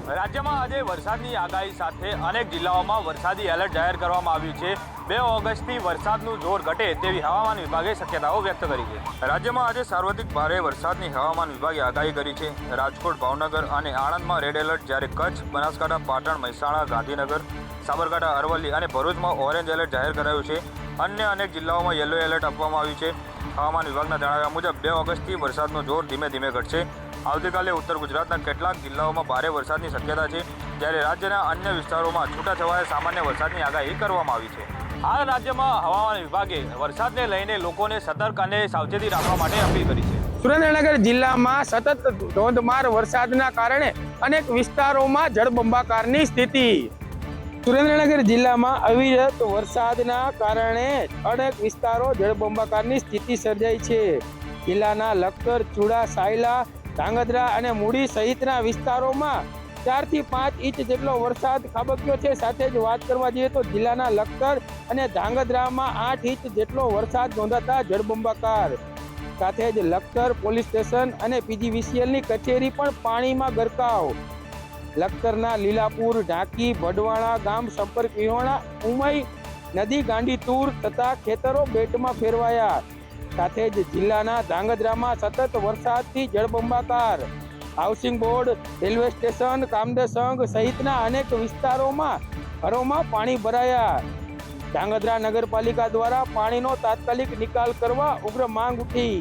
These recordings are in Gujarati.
રાજ્યમાં આજે વરસાદની આગાહી સાથે અનેક જિલ્લાઓમાં વરસાદી એલર્ટ જાહેર કરવામાં આવ્યું છે। 2 ઓગસ્ટથી વરસાદનું જોર ઘટે તેવી હવામાન વિભાગે શક્યતાઓ વ્યક્ત કરી છે। રાજ્યમાં આજે સાર્વત્રિક ભારે વરસાદની હવામાન વિભાગે આગાહી કરી છે। રાજકોટ, ભાવનગર અને આણંદમાં રેડ એલર્ટ, જ્યારે કચ્છ, બનાસકાંઠા, પાટણ, મહેસાણા, ગાંધીનગર, સાબરકાંઠા, અરવલ્લી અને ભરૂચમાં ઓરેન્જ એલર્ટ જાહેર કરાયું છે। અન્ય અનેક જિલ્લાઓમાં યલો એલર્ટ આપવામાં આવ્યું છે। હવામાન વિભાગના જણાવ્યા મુજબ 2 ઓગસ્ટથી વરસાદનું જોર ધીમે ધીમે ઘટશે। આવતીકાલે ઉત્તર ગુજરાતના કેટલાક જિલ્લાઓમાં ભારે વરસાદની શક્યતા છે, જ્યારે રાજ્યના અન્ય વિસ્તારોમાં છૂટાછવાયા સામાન્ય વરસાદની આગાહી કરવામાં આવી છે। હાલ રાજ્યમાં હવામાન વિભાગે વરસાદને લઈને લોકોને સતર્ક અને સાવચેતી રાખવા માટે અપીલ કરી છે। સુરેન્દ્રનગર જિલ્લામાં સતત ધોધમાર વરસાદના કારણે અનેક વિસ્તારોમાં જળબંબાકારની સ્થિતિ। સુરેન્દ્રનગર જિલ્લામાં અવિરત વરસાદના કારણે અનેક વિસ્તારો જળબંબાકારની સ્થિતિ સર્જાઈ છે। જિલ્લાના લખતર, ચુડા, સાયલા, ધાંગધ્રા અને મૂડી સહિતના વિસ્તારોમાં 4 થી 5 ઇંચ જેટલો વરસાદ ખાબક્યો છે। સાથે જ વાત કરવા જઈએ તો જિલ્લાના લખતર અને ધાંગધ્રામાં 8 ઇંચ જેટલો વરસાદ નોંધાતા જળબંબાકાર। સાથે જ લખતર પોલીસ સ્ટેશન અને પીજીવીસીએલની કચેરી પણ પાણીમાં ગરકાવ। લખતરના લીલાપુર, ઢાંકી, ભડવાણા ગામ સંપર્ક વિહોણા, ઉમઈ નદી ગાંડીતુર તથા ખેતરો બેટમાં ફેરવાયા। સાથે જ જિલ્લાના ધાંગધ્રામાં સતત વરસાદથી જળબંબાકાર। હાઉસિંગ બોર્ડ, રેલવે સ્ટેશન, કામદાર સંઘ સહિતના અનેક વિસ્તારોમાં ઘરોમાં પાણી ભરાયા। ધાંગધ્રા નગરપાલિકા દ્વારા પાણીનો તાત્કાલિક નિકાલ કરવા ઉગ્ર માંગ ઉઠી।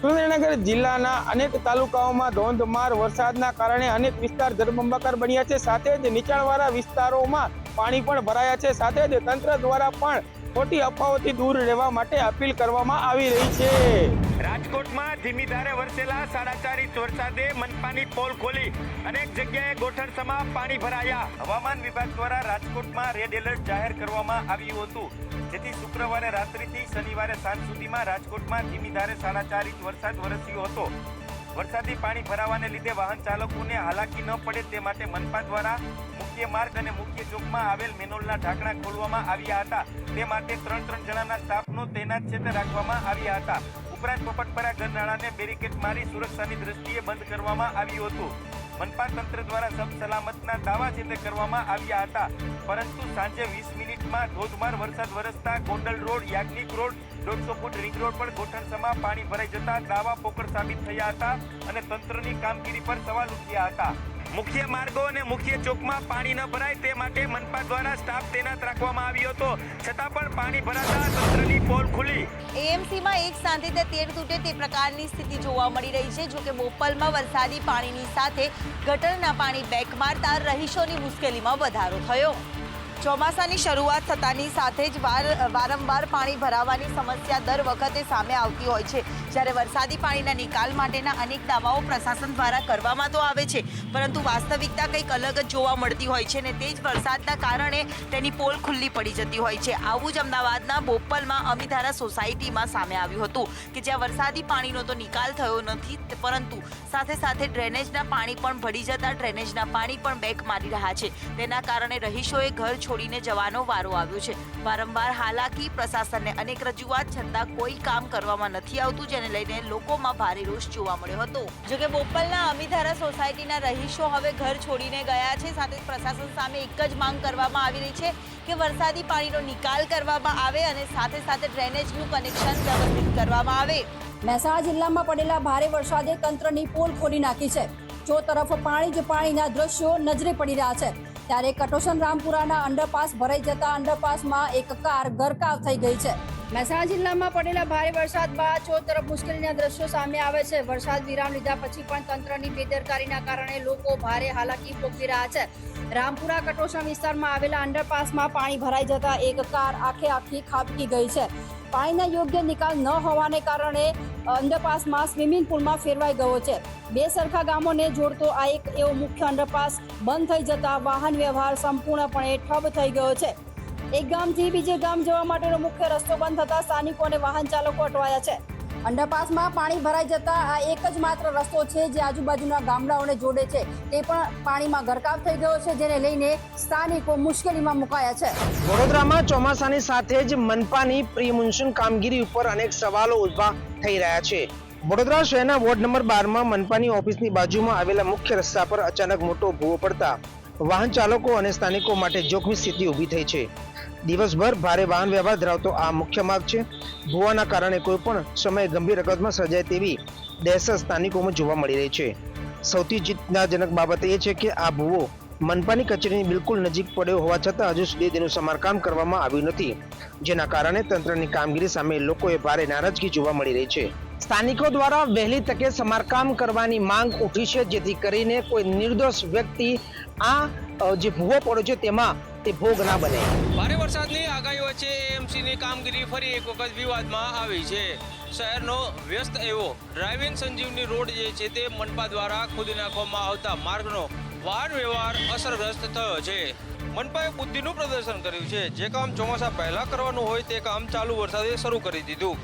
સુરેન્દ્રનગર જિલ્લાના અનેક તાલુકાઓમાં ધોધમાર વરસાદના કારણે અનેક વિસ્તાર જળબંબાકાર બન્યા છે। સાથે જ નીચાણવાળા વિસ્તારોમાં પાણી પણ ભરાયા છે। સાથે જ તંત્ર દ્વારા પણ ખોટી અફવાઓથી દૂર રહેવા માટે અપીલ કરવામાં આવી રહી છે। રાજકોટમાં ધીમી ધારે વરસેલા 4.5 ઇંચ વરસાદે મનપાની પોલ ખોલી અનેક જગ્યાએ ગોઠણસમાં પાણી ભરાયા। હવામાન વિભાગ દ્વારા રાજકોટમાં રેડ એલર્ટ જાહેર કરવામાં આવ્યું હતું, જેથી શુક્રવારે રાત્રિથી શનિવારે સાંજ સુધીમાં રાજકોટમાં ધીમી ધારે 4.5 ઇંચ વરસાદ વરસ્યો હતો। વરસાદી પાણી ભરાવાને લીધે વાહન ચાલકોને હાલાકી ન પડે તે માટે મનપા દ્વારા મુખ્ય માર્ગ અને મુખ્ય ચોકમાં આવેલ મેનોલના ઢાંકણા ખોલવામાં આવ્યા હતા। તે માટે 3 જણાના સ્ટાફનો તૈનાત છે તે રાખવામાં આવ્યા હતા। ઉપરાંત પોપટપરા ગરનાળાને બેરિકેડ મારી સુરક્ષાની દ્રષ્ટિએ બંધ કરવામાં આવ્યું હતું। મનપા તંત્ર દ્વારા સબ સલામતના દાવા છે તે કરવામાં આવ્યા હતા, પરંતુ સાંજે 20 મિનિટમાં ધોધમાર વરસાદ વરસતા Gondal road, Yagnik road, 150 foot ring road પર ગોઠણસમાં પાણી ભરાઈ જતા દાવા પોકળ સાબિત થયા હતા અને તંત્રની કામગીરી પર સવાલ ઉઠ્યા હતા। મુખ્ય માર્ગો અને મુખ્ય ચોકમાં પાણી ન ભરાય તે માટે મનપા દ્વારા સ્ટાફ તૈનાત રાખવામાં આવ્યો હતો, છતાં પણ પાણી ભરાતા તંત્રની પોલ ખુલી। એએમસીમાં એક સાંધે તેર તૂટે તે પ્રકારની સ્થિતિ જોવા મળી રહી છે। જોકે બોપલમાં વરસાદી પાણીની સાથે ગટરના પાણી બેક મારતા રહીશોની મુશ્કેલીમાં વધારો થયો। ચોમાસાની શરૂઆત થતાની સાથે જ વારંવાર પાણી ભરાવાની સમસ્યા દર વખતે સામે આવતી હોય છે। જ્યારે વરસાદી પાણીના નિકાલ માટેના અનેક દાવાઓ પ્રશાસન દ્વારા કરવામાં તો આવે છે, પરંતુ વાસ્તવિકતા કંઈક અલગ જ જોવા મળતી હોય છે, અને તે જ વરસાદના કારણે તેની પોલ ખુલ્લી પડી જતી હોય છે। આવું જ અમદાવાદના બોપલમાં અમીધારા સોસાયટીમાં સામે આવ્યું હતું કે જ્યાં વરસાદી પાણીનો તો નિકાલ થયો નથી, પરંતુ સાથે સાથે ડ્રેનેજના પાણી પણ ભળી જતા ડ્રેનેજના પાણી પણ બેક મારી રહ્યા છે। તેના કારણે રહીશોએ ઘર છોડીને જવાનો વારો આવ્યો છે। વારંવાર હાલાકી, પ્રશાસનને અનેક રજૂઆત છતાં કોઈ કામ કરવામાં નથી આવતું, જેને લઈને લોકોમાં ભારે રોષ જોવા મળ્યો હતો। જોકે બોપલના અમીધારા સોસાયટીના રહીશો હવે ઘર છોડીને ગયા છે। સાથે પ્રશાસન સામે એક જ માંગ કરવામાં આવી રહી છે કે વરસાદી પાણીનો નિકાલ કરવામાં આવે અને સાથે સાથે ડ્રેનેજનું કનેક્શન વ્યવસ્થિત કરવામાં આવે। મહેસાણા જિલ્લામાં પડેલા ભારે વરસાદે તંત્રની પોલ ખોલી નાખી છે। ચો તરફ પાણી જ પાણીના દ્રશ્યો નજરે પડી રહ્યા છે, ત્યારે કટોશન રામપુરાના અંડરપાસ ભરાઈ જતા અંડરપાસમાં એક કાર ગરકાવ થઈ ગઈ છે। મહેસાણા જિલ્લામાં પડેલા ભારે વરસાદ બાદ ચો તરફ મુશ્કેલીના દ્રશ્યો સામે આવે છે। વરસાદ વિરામ લીધા પછી પણ તંત્રની બેદરકારીના કારણે લોકો ભારે હાલાકી ભોગવી રહ્યા છે। રામપુરા કટોશન વિસ્તારમાં આવેલા અંડરપાસમાં પાણી ભરાઈ જતા એક કાર આખી ખાબકી ગઈ છે। પાણીના યોગ્ય નિકાલ ન હોવાને કારણે અંડરપાસમાં સ્વિમિંગ પુલમાં ફેરવાઈ ગયો છે। 2 સરખા ગામોને જોડતો આ એક એવો મુખ્ય અંડરપાસ બંધ થઈ જતા વાહન વ્યવહાર સંપૂર્ણપણે ઠપ થઈ ગયો છે। એક ગામથી બીજે ગામ જવા માટેનો મુખ્ય રસ્તો બંધ થતા સ્થાનિકો અને વાહન ચાલકો અટવાયા છે। અંડરપાસમાં પાણી ભરાઈ જતા આ એક જ માત્ર રસ્તો છે જે આજુબાજુના ગામડાઓને જોડે છે, તે પણ પાણીમાં ગરકાવ થઈ ગયો છે, જેને લઈને સ્થાનિકો મુશ્કેલીમાં મુકાયા છે। વડોદરામાં ચોમાસાની સાથે જ મનપાની પ્રી મોન્સૂન કામગીરી ઉપર અનેક સવાલો ઉભા થઈ રહ્યા છે। વડોદરા શહેરના વોર્ડ નંબર 12માં મનપાની ઓફિસની બાજુમાં આવેલા મુખ્ય રસ્તા પર અચાનક મોટો ભૂવો પડતા વાહન ચાલકો અને સ્થાનિકો માટે જોખમી સ્થિતિ ઊભી થઈ છે. દિવસભર ભારે વાહન વ્યવહાર ધરાવતો આ મુખ્ય માર્ગ છે. ભૂવાના કારણે કોઈ પણ સમયે ગંભીર અકસ્માત સર્જાય તેવી દહેશત સ્થાનિકોમાં જોવા મળી રહી છે. સૌથી ચિંતાજનક બાબત એ છે કે આ ભૂવો મનપાની કચેરીની બિલકુલ નજીક પડ્યો હોવા છતાં હજુ સુધી તેનું સમારકામ કરવામાં આવ્યું નથી, જેના કારણે તંત્રની કામગીરી સામે લોકોએ ભારે નારાજગી જોવા મળી રહી છે. સ્થાનિકો દ્વારા વહેલી તકે સમારકામ કરવાની માંગ ઉઠી છે, જેથી કરીને કોઈ નિર્દોષ વ્યક્તિ આ જે ભૂવો પડ્યો છે તેમાં તે ભોગ ના બને. ભારે વરસાદની આગાહી વચ્ચે એએમસીની કામગીરી ફરી એક વખત વિવાદમાં આવી છે. શહેરનો વ્યસ્ત એવો ડ્રાઇવિંગ સંજીવની રોડ જે છે તે મનપા દ્વારા ખોદી નાખવામાં આવતા માર્ગનો વાહન વ્યવહાર અસરગ્રસ્ત થયો છે. મનપાએ બુદ્ધિનું પ્રદર્શન કર્યું છે. જે કામ ચોમાસા પહેલા કરવાનું હોય તે કામ ચાલુ વરસાદે શરૂ કરી દીધું.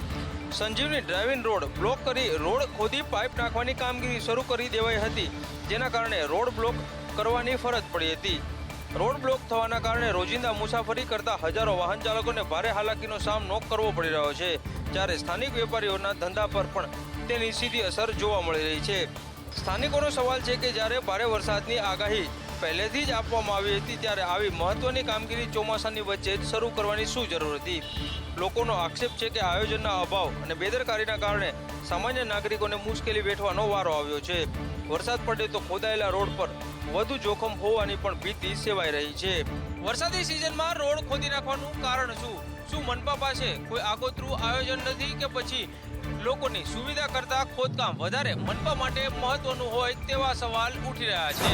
સંજીવની ડ્રાઇવિંગ રોડ બ્લોક કરી રોડ ખોદી પાઇપ નાખવાની કામગીરી શરૂ કરી દેવાઈ હતી, જેના કારણે રોડ બ્લોક કરવાની ફરજ પડી હતી. રોડ બ્લોક થવાના કારણે રોજિંદા મુસાફરી કરતા હજારો વાહન ચાલકોને ભારે હાલાકીનો સામનો કરવો પડી રહ્યો છે, જ્યારે સ્થાનિક વેપારીઓના ધંધા પર પણ તેની સીધી અસર જોવા મળી રહી છે. સ્થાનિકોનો સવાલ છે કે જ્યારે ભારે વરસાદની આગાહી પહેલેથી જ આપવામાં આવી હતી, ત્યારે આવી મહત્વની કામગીરી ચોમાસાની વચ્ચે જ શરૂ કરવાની શું જરૂર હતી? લોકોનો આક્ષેપ છે કે આયોજનના અભાવ અને બેદરકારીના કારણે સામાન્ય નાગરિકોને મુશ્કેલી વેઠવાનો વારો આવ્યો છે. વરસાદ પડે તો ખોદાયેલા રોડ પર વધુ જોખમ હોવાની પણ ભીતિ સેવાઈ રહી છે. વરસાદી સિઝનમાં રોડ ખોદી નાખવાનું કારણ શું? શું મનપા પાસે કોઈ આગોતરું આયોજન નથી કે પછી લોકોની સુવિધા કરતા ખોદકામ વધારે મનપા માટે મહત્વનું હોય તેવા સવાલ ઉઠી રહ્યા છે.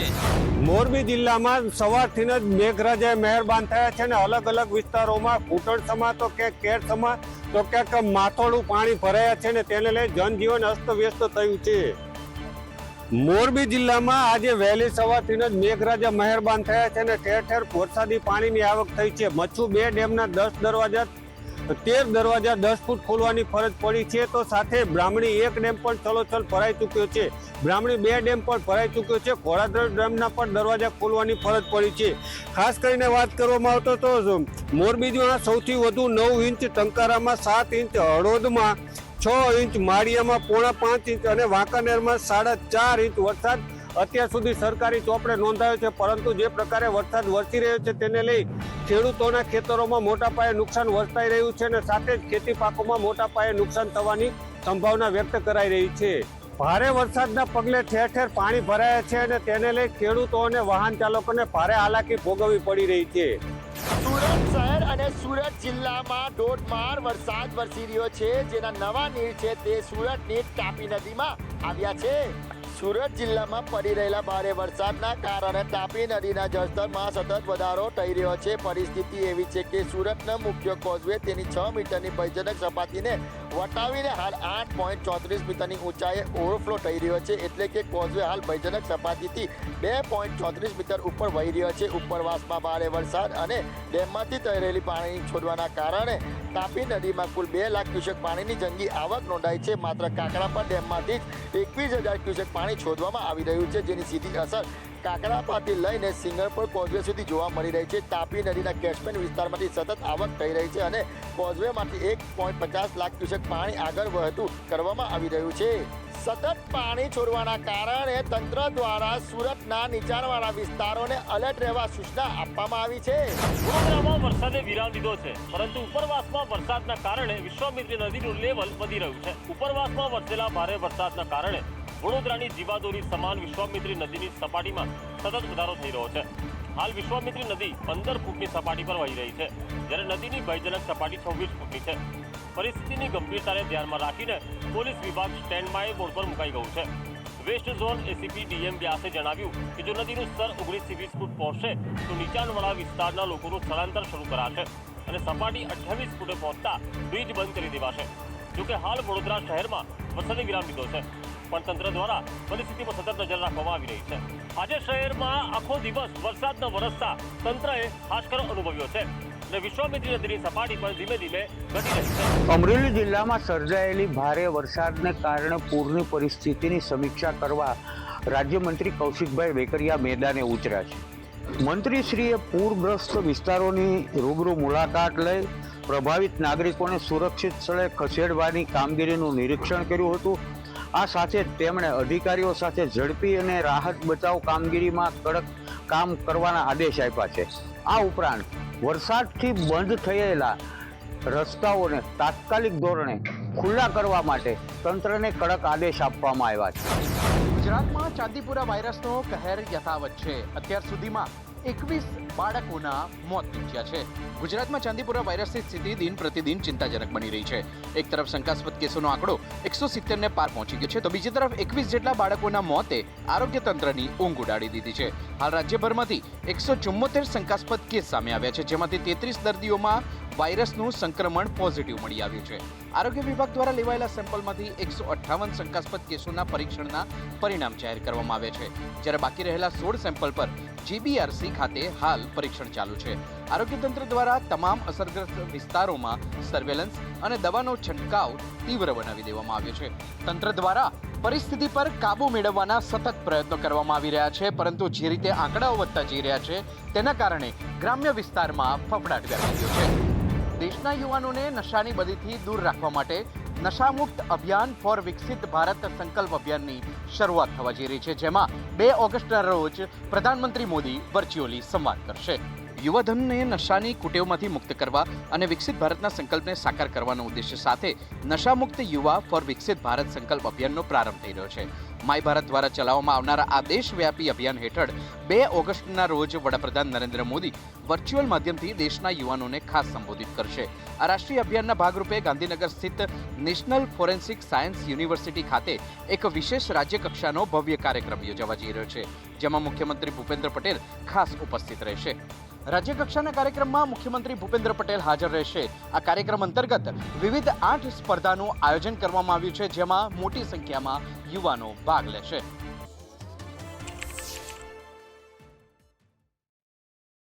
મોરબી જિલ્લામાં સવારથી જ મેઘરાજાએ મહેરબાન થયા છે અને અલગ અલગ વિસ્તારોમાં ઘૂંટણસમા તો ક્યાંક કેરસમા તો ક્યાંક માથોડું પાણી ભરાયા છે ને તેને લઈ જનજીવન અસ્તવ્યસ્ત થયું છે. મોરબી જિલ્લામાં આજે વહેલી સવારથી જ મેઘરાજા મહેરબાન થયા છે અને ઠેર ઠેર વરસાદી પાણીની આવક થઈ છે. મચ્છુ 2 ડેમના 13 દરવાજા 10 ફૂટ ખોલવાની ફરજ પડી છે, તો સાથે બ્રાહ્મણી 1 ડેમ પણ છલોછલ ભરાઈ ચૂક્યો છે. બ્રાહ્મણી 2 ડેમ પણ ભરાઈ ચૂક્યો છે. ઘોડાદરા ડેમના પણ દરવાજા ખોલવાની ફરજ પડી છે. ખાસ કરીને વાત કરવામાં આવતો તો મોરબીમાં સૌથી વધુ 9 ઇંચ, ટંકારામાં 7 ઇંચ, હળોદમાં 6 ઇંચ, માળિયામાં 4.5 ઇંચ અને વાંકાનેરમાં 4.5 ઇંચ વરસાદ અત્યાર સુધી સરકારી ચોપડે નોંધાયો છે. પરંતુ જે પ્રકારે વરસાદ વરસી રહ્યો છે તેને લઈ ખેડૂતોના ખેતરોમાં મોટા પાયે નુકસાન વર્તાઈ રહ્યું છે અને સાથે જ ખેતી પાકોમાં મોટા પાયે નુકસાન થવાની સંભાવના વ્યક્ત કરાઈ રહી છે. ભારે વરસાદના પગલે ઠેર ઠેર પાણી ભરાયા છે અને તેને લઈ ખેડૂતો અને વાહન ચાલકોને ભારે હાલાકી ભોગવવી પડી રહી છે. સુરત શહેર અને સુરત જિલ્લામાં ધોધમાર વરસાદ વરસી રહ્યો છે, જેના નવા નીર છે તે સુરતની તાપી નદીમાં આવ્યા છે. સુરત જિલ્લામાં પડી રહેલા ભારે વરસાદના કારણે તાપી નદીના જળસ્તરમાં સતત વધારો થઈ રહ્યો છે. પરિસ્થિતિ એવી છે કે સુરતના મુખ્ય કોઝવે તેની 6 મીટરની ભયજનક સપાટીને વટાવીને હાલ 8.34 મીટરની ઊંચાઈએ ઓવરફ્લો થઈ રહ્યો છે. એટલે કે કોઝવે હાલ ભયજનક સપાટીથી 2.34 મીટર ઉપર વહી રહ્યો છે. ઉપરવાસમાં ભારે વરસાદ અને ડેમમાંથી થઈ રહેલી પાણી છોડવાના કારણે તાપી નદીમાં કુલ 2 લાખ ક્યુસેક પાણીની જંગી આવક નોંધાઈ છે. માત્ર કાકરાપા ડેમમાંથી જ 21,000 ક્યુસેક પાણી છોડવામાં આવી રહ્યું છે, જેની સીધી અસર કાકરાપાથી લઈને સિંગરપુર કોઝવે સુધી જોવા મળી રહી છે. તાપી નદીના કેચમેન્ટ વિસ્તારમાંથી સતત આવક થઈ રહી છે અને કોઝવેમાંથી 1.50 લાખ ક્યુસેક પાણી આગળ વહેતું કરવામાં આવી રહ્યું છે. સતત પાણી છોડવાના કારણે તંત્ર દ્વારા સુરતના નીચાણવાળા વિસ્તારોને એલર્ટ રહેવા સૂચના આપવામાં આવી છે. વડોદરામાં વરસાદે વિરામ લીધો છે, પરંતુ ઉપરવાસમાં વરસાદના કારણે વિશ્વામિત્રી નદીનું લેવલ વધી રહ્યું છે. ઉપરવાસમાં વરસેલા ભારે વરસાદના કારણે વડોદરાની જીવાદોરી સમાન વિશ્વામિત્રી નદીની સપાટીમાં સતત વધારો થઈ રહ્યો છે. હાલ વિશ્વામિત્રી નદી 15 ફૂટની સપાટી પર વહી રહી છે, જ્યારે નદીની ભયજનક સપાટી 26 ફૂટની છે. પરિસ્થિતિની ગંભીરતાને ધ્યાનમાં રાખીને પોલીસ વિભાગ સ્ટેન્ડ બાય મોડ પર મુકાઈ ગયું છે. વેસ્ટ ઝોન એસીપી ડીએમ વ્યાસે જણાવ્યું કે જો નદીનું સ્તર 19 થી 20 ફૂટ પહોંચશે તો નીચાણવાળા વિસ્તારના લોકોનું સ્થળાંતર શરૂ કરાશે અને સપાટી 28 ફૂટે પહોંચતા બ્રિજ બંધ કરી દેવાશે. જોકે હાલ વડોદરા શહેરમાં વરસાદે વિરામ લીધો છે, પણ તંત્ર દ્વારા પરિસ્થિતિ પર સતત નજર રાખવામાં આવી રહી છે. આજે શહેરમાં આખો દિવસ વરસાદ ન વરસતા તંત્રએ હાશકરો અનુભવ્યો છે અને વિશ્વામિત્રી નદીની સપાટી પણ ધીમે ધીમે ઘટી રહી છે. અમરેલી જિલ્લામાં સર્જાયેલી ભારે વરસાદને કારણે પૂરની પરિસ્થિતિની સમીક્ષા કરવા રાજ્યમંત્રી કૌશિકભાઈ વેકરિયા મેદાને ઉતર્યા છે. મંત્રીશ્રીએ પૂરગ્રસ્ત વિસ્તારોની રૂબરૂ મુલાકાત લઈ પ્રભાવિત નાગરિકોને સુરક્ષિત સ્થળે ખસેડવાની કામગીરીનું નિરીક્ષણ કર્યું હતું આ સાથે જ તેમણે અધિકારીઓ સાથે ઝડપી અને રાહત બચાવ કામગીરીમાં કડક કામ કરવાના આદેશ આપ્યા છે. આ ઉપરાંત વરસાદથી બંધ થયેલા રસ્તાઓને તાત્કાલિક ધોરણે ખુલ્લા કરવા માટે તંત્રને કડક આદેશ આપવામાં આવ્યા છે. ગુજરાતમાં ચાંદીપુરા વાયરસનો કહેર યથાવત છે. અત્યાર સુધીમાં 21 બાળકોના મોત નીપજ્યા છે. ગુજરાતમાં ચાંદીપુરા વાયરસની સ્થિતિ દિન પ્રતિદિન ચિંતાજનક બની રહી છે. એક તરફ શંકાસ્પદ કેસોનો આંકડો 170 ને પાર પહોંચી ગયો છે, તો બીજી તરફ 21 જેટલા બાળકોના મોતે આરોગ્ય તંત્રની ઊંઘ ઉડાડી દીધી છે. હાલ રાજ્યભરમાંથી 174 શંકાસ્પદ કેસ સામે આવ્યા છે, જેમાંથી 33 દર્દીઓમાં વાયરસનું સંક્રમણ પોઝિટિવ મળી આવ્યું છે. આરોગ્ય વિભાગ દ્વારા લેવાયેલા સેમ્પલમાંથી 158 શંકાસ્પદ કેસોના પરીક્ષણના પરિણામ જાહેર કરવામાં આવ્યા છે, જ્યારે બાકી રહેલા 16 સેમ્પલ પર જીબીઆરસી ખાતે હાલ પરીક્ષણ ચાલુ છે. આરોગ્ય તંત્ર દ્વારા તમામ અસરગ્રસ્ત વિસ્તારોમાં સર્વેલન્સ અને દવાનો છંટકાવ તીવ્ર બનાવી દેવામાં આવ્યો છે. તંત્ર દ્વારા પરિસ્થિતિ પર કાબુ મેળવવાના સતત પ્રયત્નો કરવામાં આવી રહ્યા છે, પરંતુ જે રીતે આંકડાઓ વધતા જઈ રહ્યા છે તેના કારણે ગ્રામ્ય વિસ્તારમાં ફફડાટ વ્યાપી ગયો છે. દેશના યુવાનોને નશાની બદીથી દૂર રાખવા માટે નશામુક્ત અભિયાન ફોર વિકસિત ભારત સંકલ્પ અભિયાનની શરૂઆત થવા જઈ રહી છે, જેમાં 2 ઓગસ્ટના રોજ પ્રધાનમંત્રી મોદી વર્ચ્યુઅલી સંવાદ કરશે. યુવાધનને નશાની કુટેવમાંથી મુક્ત કરવા અને વિકસિત ભારતના સંકલ્પને સાકાર કરવાનો ઉદ્દેશ્ય સાથે નશામુક્ત યુવા ફોર વિકસિત ભારત સંકલ્પ અભિયાનનો પ્રારંભ થઈ રહ્યો છે. માય ભારત દ્વારા ચલાવવામાં આવનારા આ દેશવ્યાપી અભિયાન હેઠળ 2 ઓગસ્ટના રોજ વડાપ્રધાન નરેન્દ્ર મોદી વર્ચ્યુઅલ માધ્યમથી દેશના યુવાનોને ખાસ સંબોધિત કરશે. આ રાષ્ટ્રીય અભિયાનના ભાગરૂપે ગાંધીનગર સ્થિત નેશનલ ફોરેન્સિક સાયન્સ યુનિવર્સિટી ખાતે એક વિશેષ રાજ્યકક્ષાનો ભવ્ય કાર્યક્રમ યોજાવા જઈ રહ્યો છે, જેમાં મુખ્યમંત્રી ભૂપેન્દ્ર પટેલ ખાસ ઉપસ્થિત રહેશે. રાજ્યકક્ષાના કાર્યક્રમમાં મુખ્યમંત્રી ભૂપેન્દ્ર પટેલ હાજર રહેશે. આ કાર્યક્રમ અંતર્ગત વિવિધ 8 સ્પર્ધાનું આયોજન કરવામાં આવ્યું છે, જેમાં મોટી સંખ્યામાં યુવાનો ભાગ લેશે.